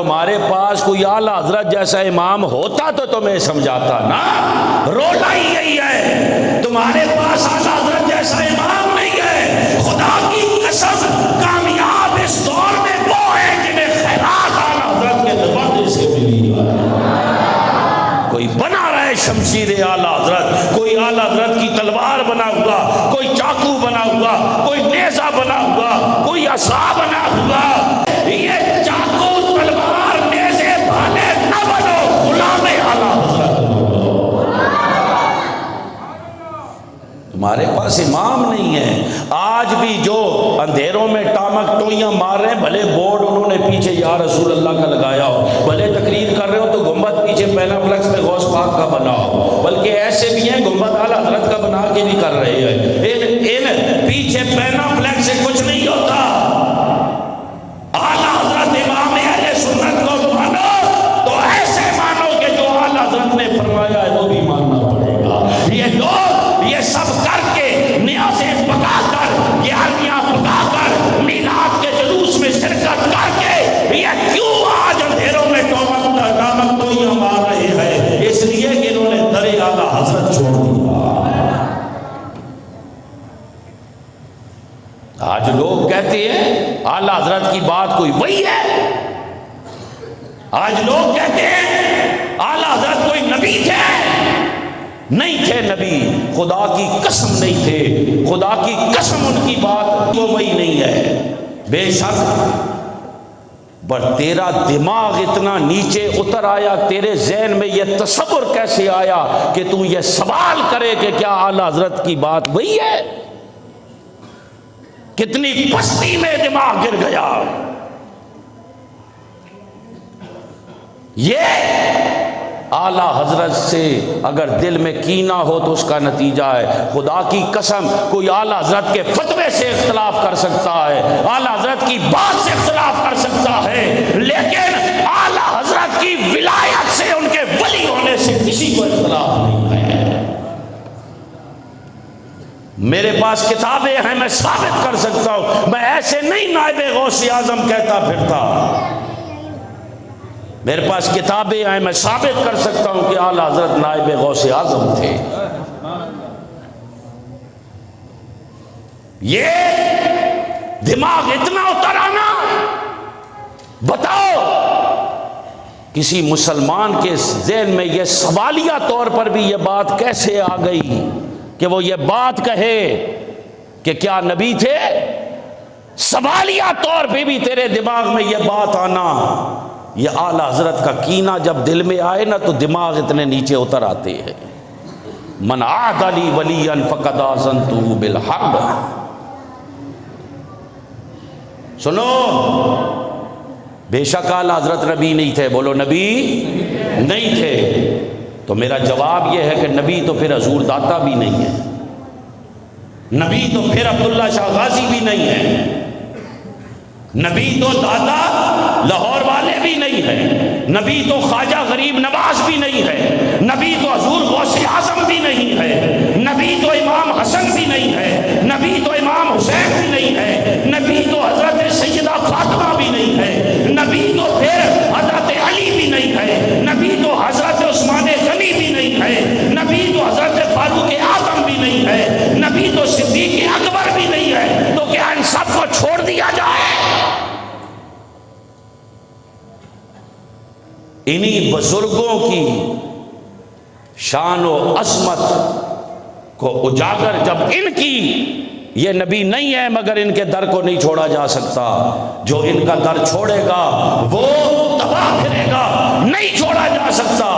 تمہارے پاس کوئی اعلیٰ حضرت جیسا امام ہوتا تو تمہیں سمجھاتا نا. رولا ہی یہی ہے، تمہارے پاس اعلیٰ حضرت جیسا امام نہیں ہے. خدا کی قسم کامیاب اس دور میں وہ ہے جنہیں خیرات اعلیٰ حضرت کے دروازے سے ملی. کوئی بنا رہے شمشیر اعلیٰ حضرت، کوئی اعلیٰ حضرت کی تلوار بنا ہوا، کوئی چاقو بنا ہوا، کوئی نیزہ بنا ہوا، کوئی عصا بنا ہوا. یہ چاقو تلوار نیزے بھالے نہ بنو، غلام اعلیٰ حضرت بنو. تمہارے پاس امام نہیں ہے. آج بھی جو اندھیروں میں ٹامک ٹوئیاں مار رہے ہیں، بھلے بورڈ انہوں نے پیچھے یا رسول اللہ کا لگایا ہو، بھلے تقریر کر رہے ہو تو گنبد پیچھے پہلا فلکس میں غوث پاک کا بنا ہو، بلکہ ایسے بھی ہیں گنبد اعلیٰ حضرت کا بنا کے بھی کر رہے ہیں. ان پیچھے پہلا فلکس سے کچھ نہیں ہوتا. اعلیٰ حضرت امام اہل سنت کو مانو تو ایسے مانو کہ جو اعلیٰ حضرت نے فرمایا ہے وہ بھی ماننا پڑے گا. یہ لوگ یہ سب کر کے نیازیں پکا کر، گیارہویں پکا کر، میلاد کے جلوس میں شرکت کر کے یہ کیوں آج اندھیروں میں ٹامک ٹوئیاں مار رہے ہیں؟ اس لیے کہ انہوں نے در اعلیٰ حضرت چھوڑ دیا. آج لوگ کہتے ہیں اعلیٰ حضرت کی بات کوئی وہی ہے. آج لوگ کہتے ہیں اعلیٰ حضرت کوئی نبی تھے. نہیں تھے نبی، خدا کی قسم نہیں تھے. خدا کی قسم ان کی بات وہ وہی نہیں ہے. بے شک پر تیرا دماغ اتنا نیچے اتر آیا، تیرے ذہن میں یہ تصور کیسے آیا کہ تو یہ سوال کرے کہ کیا اعلیٰ حضرت کی بات وہی ہے؟ کتنی پستی میں دماغ گر گیا. یہ اعلیٰ حضرت سے اگر دل میں کینہ ہو تو اس کا نتیجہ ہے. خدا کی قسم کوئی اعلیٰ حضرت کے فتوے سے اختلاف کر سکتا ہے، اعلیٰ حضرت کی بات سے اختلاف کر سکتا ہے، لیکن اعلیٰ حضرت کی ولایت سے، ان کے ولی ہونے سے کسی کو اختلاف نہیں ہے. میرے پاس کتابیں ہیں، میں ثابت کر سکتا ہوں. میں ایسے نہیں نائب غوث اعظم کہتا پھرتا. میرے پاس کتابیں ہیں، میں ثابت کر سکتا ہوں کہ اعلیٰ حضرت نائب غوث اعظم تھے. یہ دماغ اتنا اتر آنا، بتاؤ کسی مسلمان کے ذہن میں یہ سوالیہ طور پر بھی یہ بات کیسے آ گئی کہ وہ یہ بات کہے کہ کیا نبی تھے؟ سوالیہ طور پہ بھی تیرے دماغ میں یہ بات آنا، یہ اعلیٰ حضرت کا کینہ جب دل میں آئے نا تو دماغ اتنے نیچے اتر آتے ہیں. من عاد لی ولیا فقد آذنتہ بالحرب. سنو، بے شک اعلیٰ حضرت نبی نہیں تھے. بولو نبی نہیں تھے. تو میرا جواب یہ ہے کہ نبی تو پھر حضور داتا بھی نہیں ہے، نبی تو پھر عبداللہ شاہ غازی بھی نہیں ہے، نبی تو دادا لاہور والے بھی نہیں ہے، نبی تو خواجہ غریب نواز بھی نہیں ہے، نبی تو حضور غوث اعظم بھی نہیں ہے، نبی تو امام حسن بھی نہیں ہے، نبی تو امام حسین بھی نہیں ہے، نبی تو حضرت سیدہ فاطمہ بھی نہیں ہے، نبی تو پھر حضرت علی بھی نہیں ہے، نبی تو حضرت عثمان غنی بھی نہیں ہے، نبی تو حضرت فاروق اعظم بھی نہیں ہے، نبی تو صدیق اکبر بھی نہیں ہے. تو کیا ان سب کو چھوڑ دیا جائے؟ انہی بزرگوں کی شان و عظمت کو اجاگر جب ان کی یہ نبی نہیں ہے مگر ان کے در کو نہیں چھوڑا جا سکتا. جو ان کا در چھوڑے گا وہ تباہ پھرے گا، نہیں چھوڑا جا سکتا.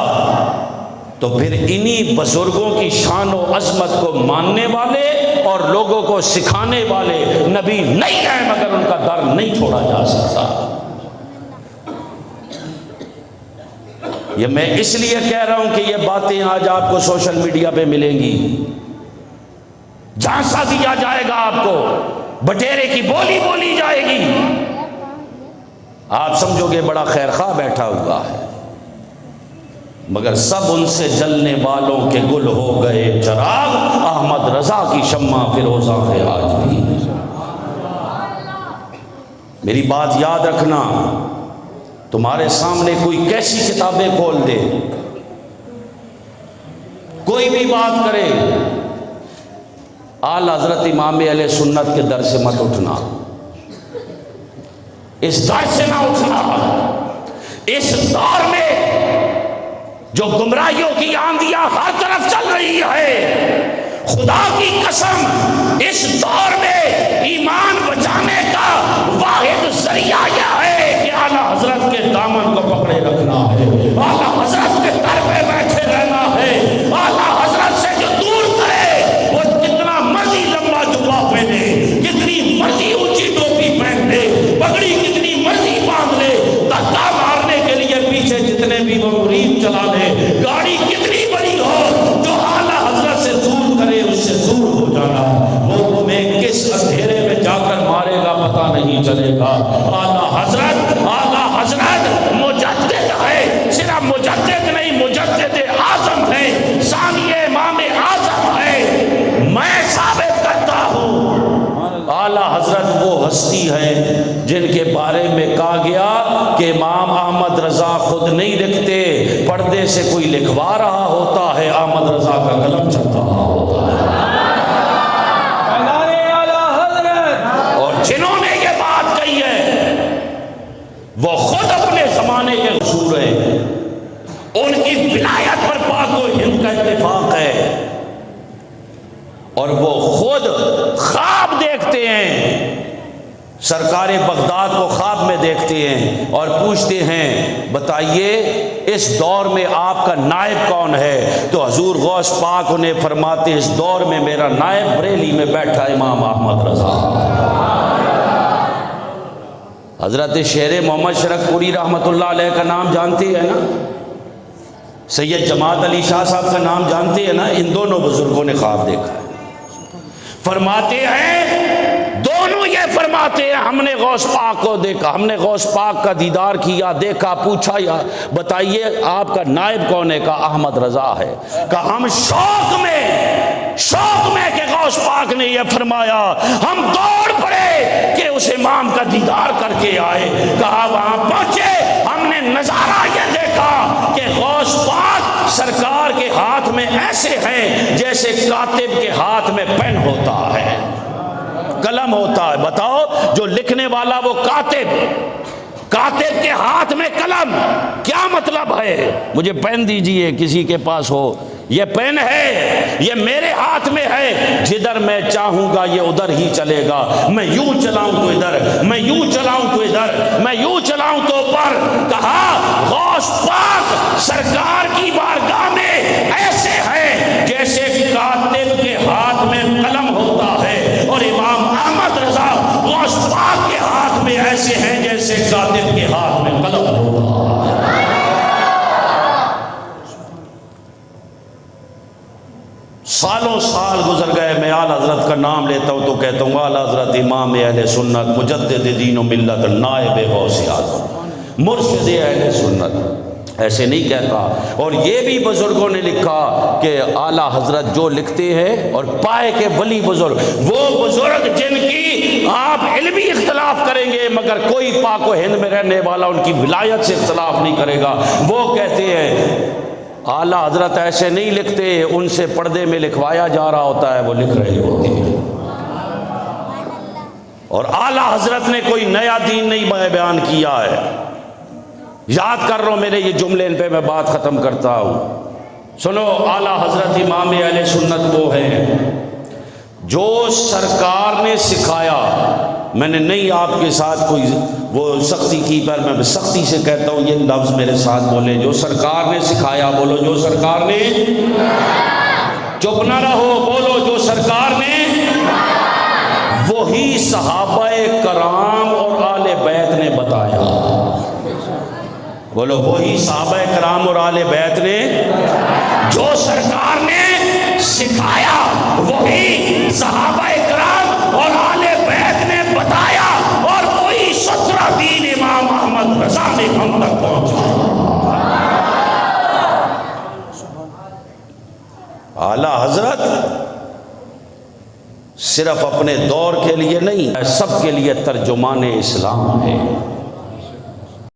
تو پھر انہی بزرگوں کی شان و عظمت کو ماننے والے اور لوگوں کو سکھانے والے نبی نہیں ہیں مگر ان کا در نہیں چھوڑا جا سکتا. یہ میں اس لیے کہہ رہا ہوں کہ یہ باتیں آج آپ کو سوشل میڈیا پہ ملیں گی، جھانسا دیا جائے گا، آپ کو بٹیرے کی بولی بولی جائے گی، آپ سمجھو گے بڑا خیر خواہ بیٹھا ہوا ہے، مگر سب ان سے جلنے والوں کے گل ہو گئے چراغ. احمد رضا کی شمع فیروزاں ہے آج بھی. میری بات یاد رکھنا. تمہارے سامنے کوئی کیسی کتابیں کھول دے، کوئی بھی بات کرے، آل حضرت امام اہل سنت کے در سے مت اٹھنا، اس در سے نہ اٹھنا۔ اس دور میں جو گمراہیوں کی آندیاں ہر طرف چل رہی ہے، خدا کی قسم اس دور میں ایمان بچانے کا واحد ذریعہ یہ ہے کہ اعلیٰ حضرت کے دامن کو پکڑے رکھنا ہے، اعلیٰ حضرت کے در پہ بیٹھے رہنا ہے۔ اعلیٰ حضرت سے جو دور کرے وہ جتنا مرضی لمبا جبہ پہنے، کتنی مرضی اونچی ٹوپی پہن لے، پگڑی کتنی مرضی باندھ لے، دھکا مارنے کے لیے پیچھے جتنے بھی وہ مرید چلا لے، گاڑی کتنی بڑی ہو، جو اعلیٰ حضرت سے دور کرے اس سے دور ہو جانا۔ وہ تمہیں کس اندھیرے میں جا کر مارے گا پتہ نہیں چلے گا۔ اعلیٰ حضرت مجدد ہے، صرف مجدد نہیں، مجدد اعظم ہے، ثانی امام اعظم ہے۔ میں ثابت کرتا ہوں اعلیٰ حضرت وہ ہستی ہے جن کے بارے میں کہا گیا کہ امام احمد رضا خود نہیں لکھتے، پردے سے کوئی لکھوا رہا ہوتا ہے، احمد رضا کا قلم چلتا رہا ہوتا ہے۔ اور جنہوں نے یہ بات کہی ہے وہ خود اپنے زمانے کے حضور ہیں، ان کی ولایت پر پاک و ہند کا اتفاق ہے، اور وہ خود خواب دیکھتے ہیں، سرکار بغداد کو خواب میں دیکھتے ہیں اور پوچھتے ہیں بتائیے اس دور میں آپ کا نائب کون ہے؟ تو حضور غوث پاک انہیں فرماتے اس دور میں میرا نائب بریلی میں بیٹھا امام احمد رضا۔ حضرت شیر محمد شرک پوری رحمۃ اللہ علیہ کا نام جانتے ہیں نا، سید جماعت علی شاہ صاحب کا نام جانتے ہیں نا، ان دونوں بزرگوں نے خواب دیکھا۔ فرماتے ہیں دونوں یہ فرماتے ہیں ہم نے غوث پاک کو دیکھا، ہم نے غوث پاک کا دیدار کیا، دیکھا، پوچھا یا بتائیے آپ کا نائب کون ہے؟ کہا احمد رضا ہے۔ کہا ہم شوق میں کہ غوث پاک نے یہ فرمایا ہم دوڑ پڑے کہ اس امام کا دیدار کر کے آئے۔ کہا وہاں پہنچے ہم نے نظارہ یہ دیکھا کہ غوث پاک سرکار کے ہاتھ میں ایسے ہیں جیسے کاتب کے ہاتھ میں پین ہوتا ہے، قلم ہوتا ہے۔ بتاؤ جو لکھنے والا وہ کاتب کے ہاتھ میں قلم، کیا مطلب ہے؟ مجھے پین دیجئے کسی کے پاس ہو، یہ پین ہے، یہ میرے ہاتھ میں ہے، جدھر میں چاہوں گا یہ ادھر ہی چلے گا، میں یوں چلاؤں تو ادھر، میں یوں چلاؤں تو ادھر، میں یوں چلاؤں تو اوپر۔ کہا غوث پاک سرکار کی بارگاہ میں ایسے ہیں جیسے کاتب کے ہاتھ میں قلم ہوتا ہے، اور امام احمد رضا غوث پاک کے ہاتھ میں ایسے ہیں جیسے کاتب کے ہاتھ میں قلم ہوتا ہے۔ سالوں سال گزر گئے، میں اعلی حضرت کا نام لیتا ہوں تو کہتا ہوں اعلی حضرت امام اہل سنت، مجدد دین و ملت، نائب غوث اعظم، مرشد اہل سنت، ایسے نہیں کہتا۔ اور یہ بھی بزرگوں نے لکھا کہ اعلی حضرت جو لکھتے ہیں اور پائے کے ولی بزرگ، وہ بزرگ جن کی آپ علمی اختلاف کریں گے مگر کوئی پاک و ہند میں رہنے والا ان کی ولایت سے اختلاف نہیں کرے گا، وہ کہتے ہیں اعلیٰ حضرت ایسے نہیں لکھتے، ان سے پردے میں لکھوایا جا رہا ہوتا ہے، وہ لکھ رہے ہوتے ہیں۔ اور اعلیٰ حضرت نے کوئی نیا دین نہیں بیان کیا ہے۔ یاد کر رہا ہوں میرے یہ جملے، ان پہ میں بات ختم کرتا ہوں۔ سنو، اعلیٰ حضرت امام اہل سنت وہ ہیں جو سرکار نے سکھایا، میں نے نہیں آپ کے ساتھ کوئی وہ سختی کی، پر میں سختی سے کہتا ہوں یہ لفظ میرے ساتھ بولے، جو سرکار نے سکھایا، بولو جو سرکار نے، چپ نہ رہو، بولو جو سرکار نے، وہی صحابہ کرام اور آل بیت نے بتایا، بولو وہی صحابہ کرام اور آل بیت نے، جو سرکار نے سکھایا وہی صحابہ کرام اور آل بیت نے بتایا، اور وہی 17 دین امام احمد رضا نے ہم تک پہنچا۔ اعلیٰ حضرت صرف اپنے دور کے لیے نہیں، سب کے لیے ترجمان اسلام ہے۔